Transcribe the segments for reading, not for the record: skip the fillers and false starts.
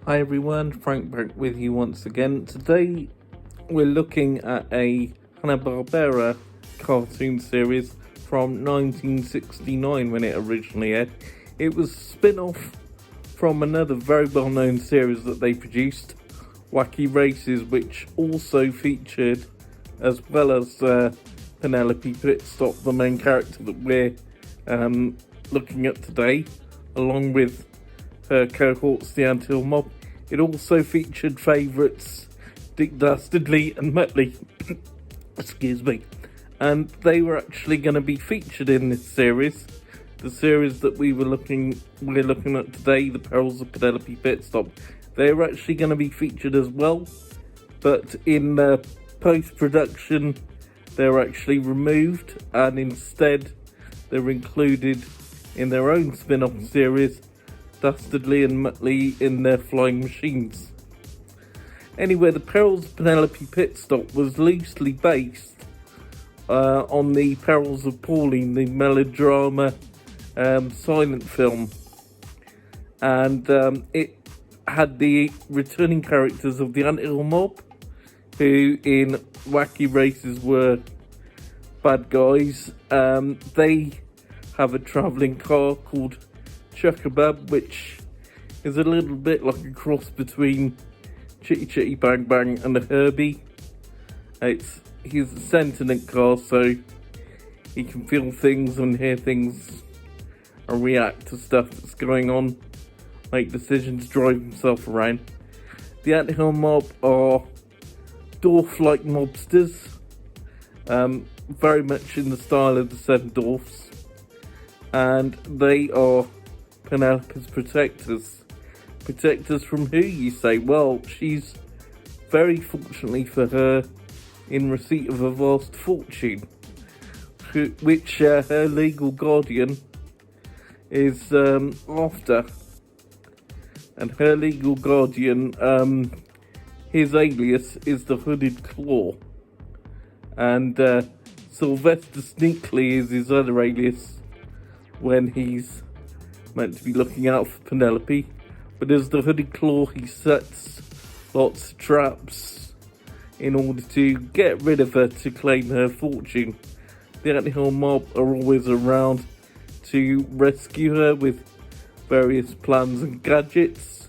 Hi everyone, Frank back with you once again. Today we're looking at a Hanna-Barbera cartoon series from 1969 when it originally aired. It was a spin-off from another very well-known series that they produced, Wacky Races, which also featured, as well as Penelope Pitstop, the main character that we're looking at today, along with her cohorts, the Anthill Mob. It also featured favourites Dick Dastardly and Muttley. Excuse me. And they were actually going to be featured in this series. The series that we're looking at today, The Perils of Penelope Pitstop. They were actually going to be featured as well, but in post-production they were actually removed, and instead they were included in their own spin-off series, Dastardly and Muttley in their flying machines. Anyway, The Perils of Penelope Pitstop was loosely based on The Perils of Pauline, the melodrama silent film, and it had the returning characters of the Anthill Mob, who in Wacky Races were bad guys. They have a travelling car called Chuckabub, which is a little bit like a cross between Chitty Chitty Bang Bang and a Herbie. He's a sentient car, so he can feel things and hear things and react to stuff that's going on, make decisions, drive himself around. The Anthill Mob are dwarf-like mobsters, very much in the style of the Seven Dwarfs, and they are Penelope's protectors. Protectors from who, you say? Well, she's very fortunately for her in receipt of a vast fortune, which her legal guardian is after. And her legal guardian, his alias is the Hooded Claw. And Sylvester Sneakley is his other alias when he's meant to be looking out for Penelope. But as the Hooded Claw, he sets lots of traps in order to get rid of her to claim her fortune. The Anthill Mob are always around to rescue her with various plans and gadgets.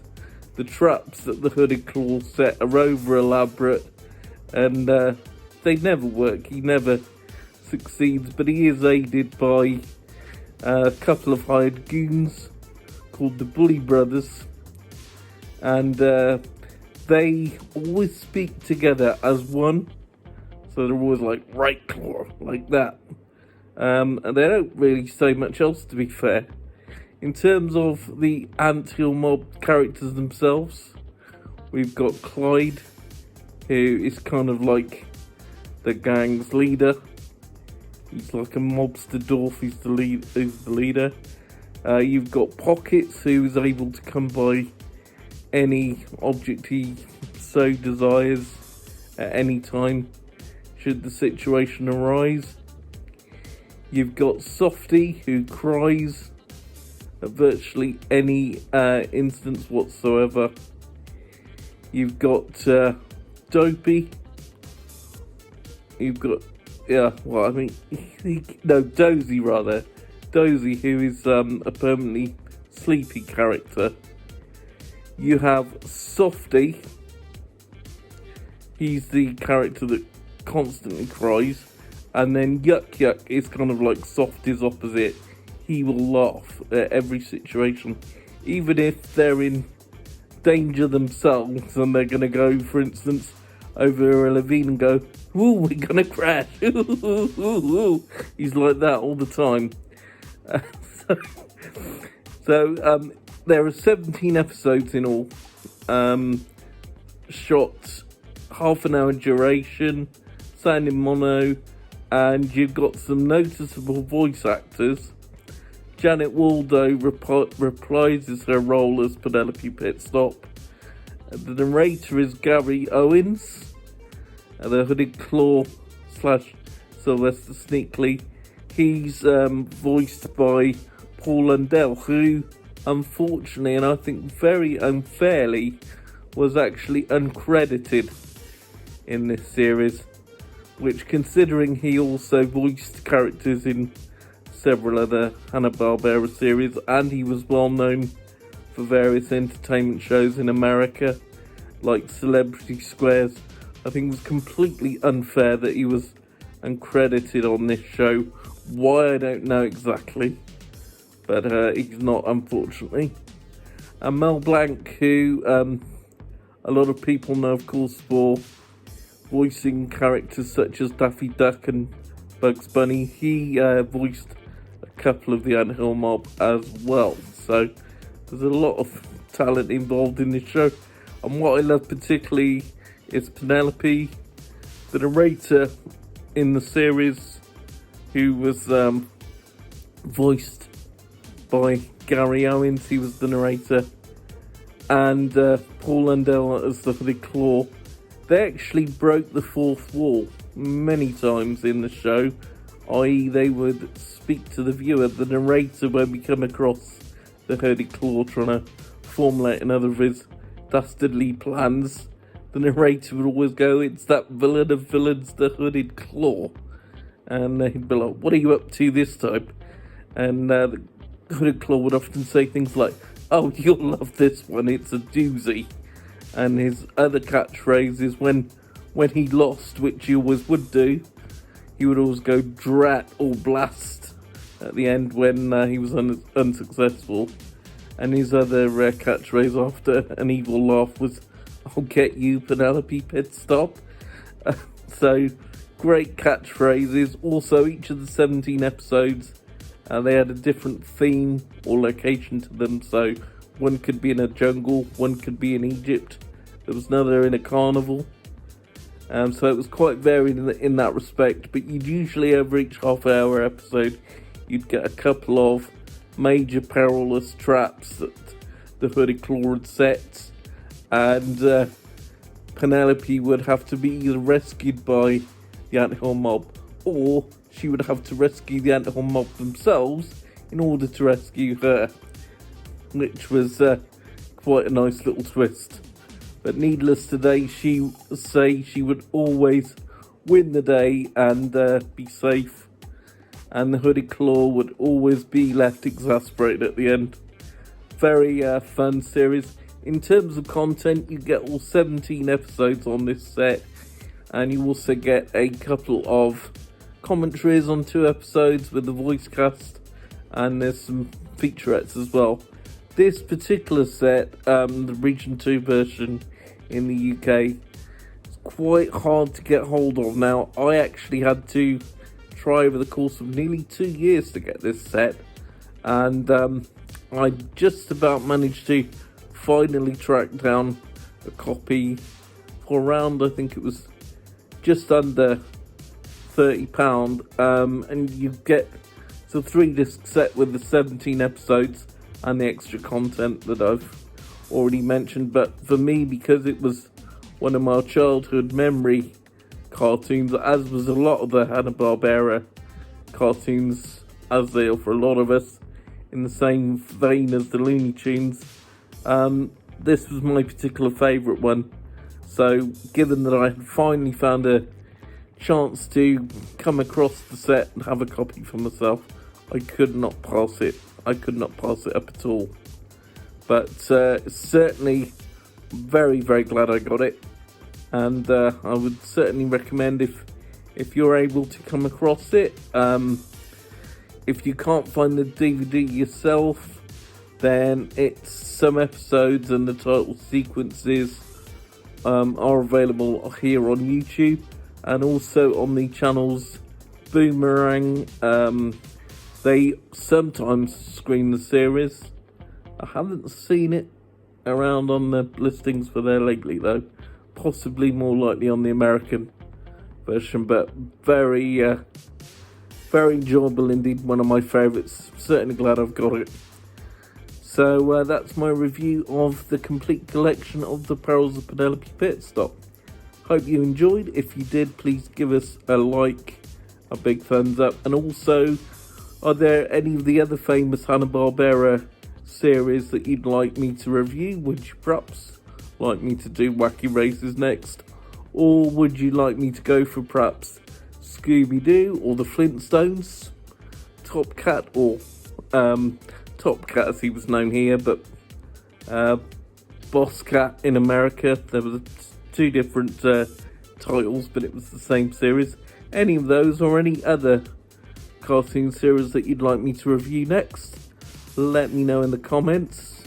The traps that the Hooded Claw set are over elaborate, and they never work. He never succeeds, but he is aided by a couple of hired goons called the Bully Brothers, and they always speak together as one, so they're always like, right claw, like that, and they don't really say much else, to be fair. In terms of the Anthill Mob characters themselves, we've got Clyde, who is kind of like the gang's leader. He's like a mobster dwarf. He's the leader. You've got Pockets, who is able to come by any object he so desires at any time, should the situation arise. You've got Softy, who cries at virtually any instance whatsoever. You've got Dopey. You've got Dozy rather. Dozy, who is a permanently sleepy character. You have Softy. He's the character that constantly cries. And then Yuck is kind of like Softy's opposite. He will laugh at every situation, even if they're in danger themselves and they're going to go, for instance, over a ravine and go, "Ooh, we're going to crash." He's like that all the time. So there are 17 episodes in all, shot half an hour duration, sound in mono, and you've got some noticeable voice actors. Janet Waldo reprises her role as Penelope Pitstop. The narrator is Gary Owens. The Hooded Claw / Sylvester Sneakley. He's voiced by Paul Lundell, who unfortunately, and I think very unfairly, was actually uncredited in this series, which, considering he also voiced characters in several other Hanna-Barbera series, and he was well known for various entertainment shows in America, like Celebrity Squares, I think it was completely unfair that he was uncredited on this show. Why, I don't know exactly, but he's not, unfortunately. And Mel Blanc, who a lot of people know, of course, for voicing characters such as Daffy Duck and Bugs Bunny, he voiced a couple of the Anthill Mob as well. So there's a lot of talent involved in this show. And what I love particularly is Penelope, the narrator in the series, who was voiced by Gary Owens. He was the narrator. And Paul Lundell as the Hooded Claw. They actually broke the fourth wall many times in the show, i.e. they would speak to the viewer, the narrator, when we come across the Hooded Claw trying to formulate another of his dastardly plans. The narrator would always go, "It's that villain of villains, the Hooded Claw." And he'd be like, "What are you up to this time?" And the Hooded Claw would often say things like, "Oh, you'll love this one, it's a doozy." And his other catchphrase is when he lost, which he always would do, he would always go "drat" or "blast" at the end when he was unsuccessful. And his other catchphrase after an evil laugh was, "I'll get you, Penelope Pitstop." So, great catchphrases. Also, each of the 17 episodes, they had a different theme or location to them. So, one could be in a jungle, one could be in Egypt, there was another in a carnival. So it was quite varied in that respect, but you'd usually, over each half-hour episode, you'd get a couple of major perilous traps that the Hooded Claw had set, and Penelope would have to be either rescued by the Anthill Mob, or she would have to rescue the Anthill Mob themselves in order to rescue her, which was quite a nice little twist. But needless to say, she would always win the day and be safe, and the Hooded Claw would always be left exasperated at the end. Very fun series. In terms of content, you get all 17 episodes on this set, and you also get a couple of commentaries on 2 episodes with the voice cast, and there's some featurettes as well. This particular set, the Region 2 version in the UK, is quite hard to get hold of now. I actually had to try over the course of nearly 2 years to get this set, and I just about managed to finally track down a copy for around, I think it was just under £30, and you get a 3-disc set with the 17 episodes and the extra content that I've already mentioned. But for me, because it was one of my childhood memory cartoons, as was a lot of the Hanna-Barbera cartoons, as they are for a lot of us, in the same vein as the Looney Tunes, this was my particular favourite one. So given that I had finally found a chance to come across the set and have a copy for myself, I could not pass it. I could not pass it up at all. But certainly very, very glad I got it. And I would certainly recommend, if you're able to come across it. If you can't find the DVD yourself, then it's some episodes and the title sequences are available here on YouTube, and also on the channels Boomerang. They sometimes screen the series. I haven't seen it around on the listings for there lately though. Possibly more likely on the American version, but very enjoyable indeed. One of my favourites. Certainly glad I've got it. So that's my review of the complete collection of the Perils of Penelope Pitstop. Hope you enjoyed. If you did, please give us a like, a big thumbs up, and also, are there any of the other famous Hanna-Barbera series that you'd like me to review. Would you perhaps like me to do Wacky Races next? Or would you like me to go for perhaps Scooby-Doo or the Flintstones? Top Cat, or Top Cat as he was known here, but Boss Cat in America. There were two different titles, but it was the same series. Any of those or any other cartoon series that you'd like me to review next, let me know in the comments.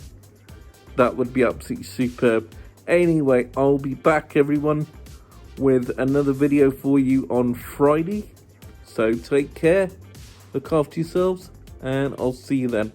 That would be absolutely superb. Anyway, I'll be back, everyone, with another video for you on Friday. So take care, look after yourselves, and I'll see you then.